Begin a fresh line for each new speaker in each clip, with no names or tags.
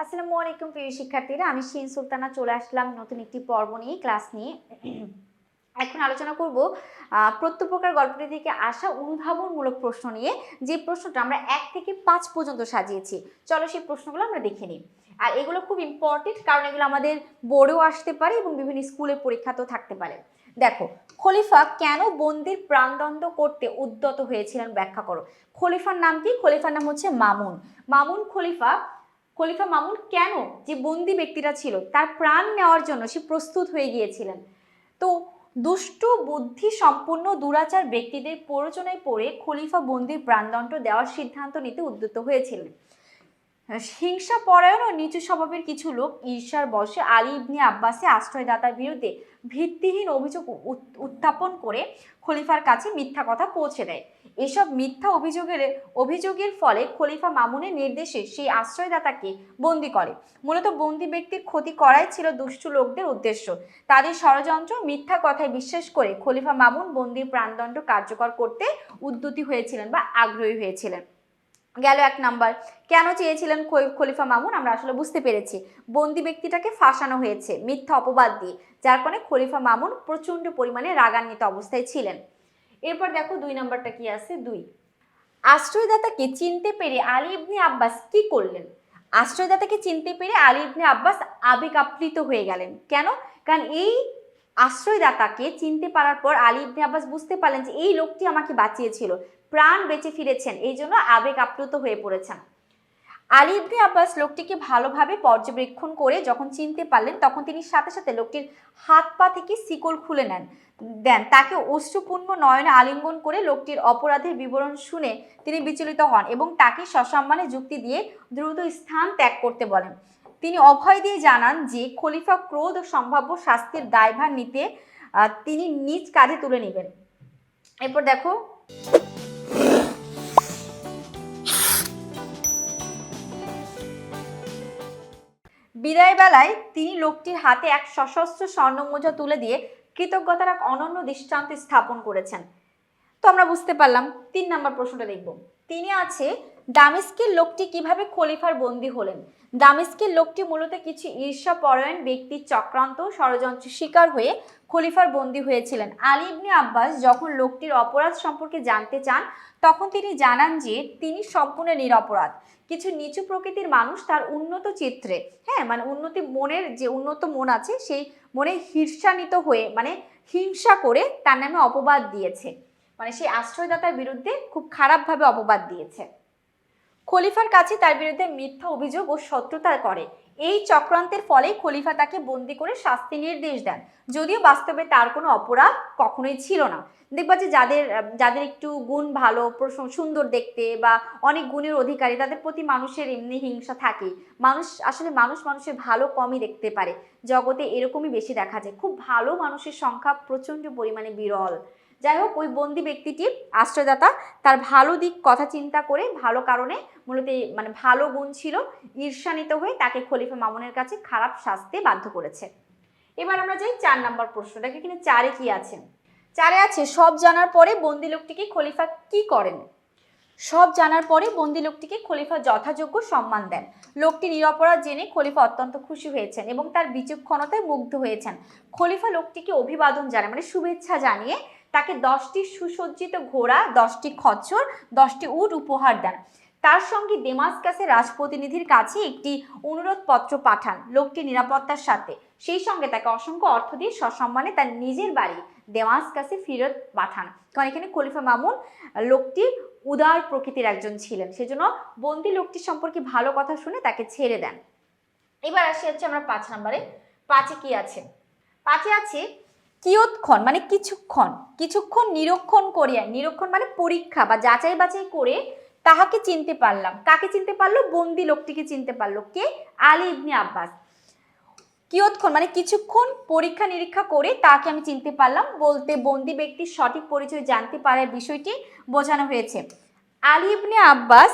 আসসালামু আলাইকুম প্রিয় শিক্ষার্থীরা, আমি শিন সুলতানা চলে আসলাম নতুন একটি পর্ব নিয়ে, ক্লাস নিয়ে। এখন আলোচনা করব প্রত্যেক গল্পটি থেকে আসা অনুধাবনমূলক প্রশ্ন নিয়ে, যে প্রশ্নটা আমরা 1 থেকে 5 পর্যন্ত সাজিয়েছি। চলো সেই প্রশ্নগুলো আমরা দেখে নিই। আর এগুলো খুব ইম্পর্টেন্ট, কারণ এগুলো আমাদের বোর্ডেও আসতে পারে এবং বিভিন্ন স্কুলের পরীক্ষাতেও থাকতে পারে। দেখো, খলিফা কেন বন্দির প্রাণদণ্ড করতে উদ্যত হয়েছিলেন ব্যাখ্যা করো। খলিফার নাম কি? খলিফার নাম হচ্ছে মামুন। খলিফা মামুন কেন, যে বন্দি ব্যক্তিটা ছিল, তার প্রাণ নেওয়ার জন্য সে প্রস্তুত হয়ে গিয়েছিলেন। তো দুষ্ট বুদ্ধি সম্পন্ন দুরাচার ব্যক্তিদের প্ররোচনায় পড়ে খলিফা বন্দির প্রাণদণ্ড দেওয়ার সিদ্ধান্ত নিতে উদ্যত হয়েছিলেন। হিংসা পরায়ণ ও নিচু স্বভাবের কিছু লোক ঈর্ষার বশে আলী ইবনে আব্বাসে আশ্রয়দাতার বিরুদ্ধে ভিত্তিহীন অভিযোগ উত্থাপন করে খলিফার কাছে মিথ্যা কথা পৌঁছে দেয়। এসব মিথ্যা অভিযোগের ফলে খলিফা মামুনের নির্দেশে সেই আশ্রয়দাতাকে বন্দী করে। মূলত বন্দী ব্যক্তির ক্ষতি করাই ছিল দুষ্টু লোকদের উদ্দেশ্য। তাদের ষড়যন্ত্র মিথ্যা কথায় বিশ্বাস করে খলিফা মামুন বন্দির প্রাণদণ্ড কার্যকর করতে উদ্যতী হয়েছিলেন বা আগ্রহী হয়েছিলেন। গেল 1 নাম্বার। কেন চেয়েছিলেন খলিফা মামুন? আমরা আসলে বুঝতে পেরেছি, বন্দি ব্যক্তিটাকে ফাঁসানো হয়েছে মিথ্যা অপবাদ দিয়ে, যার কারণে খলিফা মামুন প্রচন্ড পরিমাণে রাগান্বিত অবস্থায় ছিলেন। এরপর দেখো 2 নাম্বারটা কি আছে। 2, আশ্রয়দাতাকে চিনতে পেরে আলী ইবনে আব্বাস কি করলেন? আশ্রয়দাতাকে চিনতে পেরে আলী ইবনে আব্বাস আবেগ আপ্লুত হয়ে গেলেন। কেন? কারণ এই আশ্রয়দাতাকে চিনতে পারার পর আলী ইবনে আব্বাস বুঝতে পারলেন যে এই লোকটি আমাকে বাঁচিয়েছিল, প্রাণ বেঁচে ফিরেছেন, এই জন্য আবেগ আপ্লুত হয়ে পড়েছেন। আলী ইবনে আব্বাস লোকটিকে ভালোভাবে পর্যবেক্ষণ করে যখন চিনতে পারলেন, তখন তিনি সাথে সাথে লোকটির হাত পা থেকে শিকল খুলে দেন। তাকে অশ্রুপূর্ণ নয়নে আলিঙ্গন করে লোকটির অপরাধের বিবরণ শুনে তিনি বিচলিত হন এবং তাকে সসম্মানে যুক্তি দিয়ে দ্রুত স্থান ত্যাগ করতে বলেন। তিনি অভয় দিয়ে জানান যে খলিফা ক্রোধ ও সম্ভাব্য শাস্তির দায়ভার নিতে তিনি নিজ কাঁধে তুলে নেবেন। এরপর দেখো, বিদায় বেলায় তিনি লোকটির হাতে এক সশস্ত্র স্বর্ণমুদ্রা তুলে দিয়ে কৃতজ্ঞতার এক অনন্য দৃষ্টান্ত স্থাপন করেছেন। তো আমরা বুঝতে পারলাম। 3 নাম্বার প্রশ্নটা দেখব। তিনি আছে, দামেস্কের লোকটি কিভাবে খলিফার বন্দী হলেন? দামেস্কের লোকটি মূলত কিছু ঈর্ষাপরায়ণ ব্যক্তির চক্রান্ত ষড়যন্ত্রের শিকার হয়ে খলিফার বন্দী হয়েছিলেন। আলী ইবনে আব্বাস যখন লোকটির অপরাধ সম্পর্কে জানতে চান, তখন তিনি জানান যে তিনি সম্পূর্ণ নিরপরাধ। কিছু নিচু প্রকৃতির মানুষ তার উন্নত চিত্রে, মানে মনের যে উন্নত মন আছে, সেই মনে ঈর্ষান্বিত হয়ে হিংসা করে তার নামে অপবাদ দিয়েছে। সেই আশ্রয়দাতার বিরুদ্ধে খুব খারাপভাবে অপবাদ দিয়েছে। খলিফার কাছে তার বিরুদ্ধে মিথ্যা অভিযোগ ও শত্রুতা করে। এই চক্রান্তের ফলে খলিফা তাকে বন্দী করে শাস্তি নির্দেশ দেন, যদিও বাস্তবে তার কোনো অপরাধ কখনোই ছিল না। দেখবা যে যাদের একটু গুণ ভালো, সুন্দর দেখতে বা অনেক গুণের অধিকারী, তাদের প্রতি মানুষের এমনি হিংসা থাকে। মানুষের ভালো কমই দেখতে পারে। জগতে এরকমই বেশি দেখা যায়। খুব ভালো মানুষের সংখ্যা প্রচন্ড পরিমাণে বিরল। যাই হোক, ওই বন্দি ব্যক্তিটির আশ্রয়দাতা তার ভালো দিক কথা চিন্তা করে, ভালো কারণে, মূলত ভালো গুণ ছিল, ঈর্ষান্বিত হয়ে তাকে খলিফা মামুনের কাছে খারাপ শাস্তি বাধ্য করেছে। এবার আমরা যাই 4 নাম্বার প্রশ্নটাকে। এখানে 4-এ কি আছে? 4-এ আছে, সব জানার পরে বন্দি লোকটিকে খলিফা কি করেন? সব জানার পরে বন্দি লোকটিকে খলিফা যথাযোগ্য সম্মান দেন। লোকটি নিরপরাধ জেনে খলিফা অত্যন্ত খুশি হয়েছেন এবং তার বিচক্ষণতায় মুগ্ধ হয়েছেন। খলিফা লোকটিকে অভিবাদন জানায়, শুভেচ্ছা জানিয়ে তাকে 10টি সুসজ্জিত ঘোড়া, 10টি খচ্চর, 10টি উট উপহার দেন। তার সঙ্গে দেমাসকাসের রাজপ্রতিনিধির কাছে একটি অনুরোধ পত্র পাঠান লোকটি নিরাপত্তার সাথে। সেই সঙ্গে তাকে অসংখ্য অর্থ দিয়ে সসম্মানে তার নিজের বাড়ি দেমাসকাসে ফেরত পাঠান। কারণ এখানে খলিফা মামুন লোকটি উদার প্রকৃতির একজন ছিলেন, সেজন্য বন্দি লোকটি সম্পর্কে ভালো কথা শুনে তাকে ছেড়ে দেন। এবার আসি হচ্ছে আমরা 5 নম্বরে। 5-এ কি আছে? 5-এ আছে, কিয়ৎক্ষণ কিছুক্ষণ নিরীক্ষণ করিয়া, নিরীক্ষণ পরীক্ষা বা যাচাই বাছাই করে তাহাকে চিনতে পারলাম। কাকে চিনতে পারলো? বন্দি লোকটিকে চিনতে পারলো। কে? আলী ইবনে আব্বাস। কিয়ৎক্ষণ কিছুক্ষণ পরীক্ষা নিরীক্ষা করে তাকে আমি চিনতে পারলাম বলতে বন্দি ব্যক্তির সঠিক পরিচয় জানতে পারার বিষয়টি বোঝানো হয়েছে। আলী ইবনে আব্বাস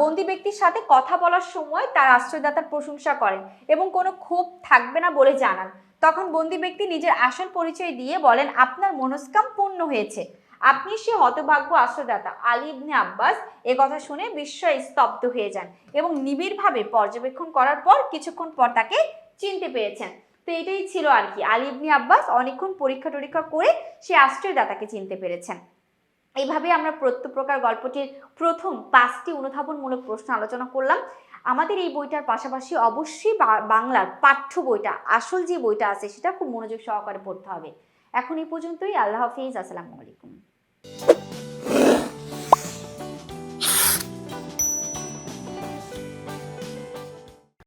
বন্দি ব্যক্তির সাথে কথা বলার সময় তার আশ্রয়দাতার প্রশংসা করেন এবং কোনো ক্ষোভ থাকবে না বলে জানান। তখন বন্দি ব্যক্তি নিজের আসল পরিচয় দিয়ে বলেন, আপনার মনস্কাম পূর্ণ হয়েছে, আপনি সে হতভাগ্য আশ্রয়দাতা। আলী ইবনে আব্বাস এ কথা শুনে বিস্ময়ে স্তব্ধ হয়ে যান এবং নিবিড়ভাবে পর্যবেক্ষণ করার পর কিছুক্ষণ পর তাকে চিনতে পেরেছেন। তো এটাই ছিল আর কি, আলী ইবনে আব্বাস অনেকক্ষণ পরীক্ষা টরীক্ষা করে সে আশ্রয়দাতাকে চিনতে পেরেছেন। এইভাবে আমরা প্রত্যপ্রকার গল্পটির প্রথম 5টি অনুধাবনমূলক প্রশ্ন আলোচনা করলাম। আমাদের এই বইটার পাশাপাশি অবশ্যই বাংলার পাঠ্য বইটা, আসল যে বইটা আছে সেটা খুব মনোযোগ সহকারে পড়তে হবে। এখন এই পর্যন্তই। আল্লাহ হাফিজ, আসসালামু আলাইকুম।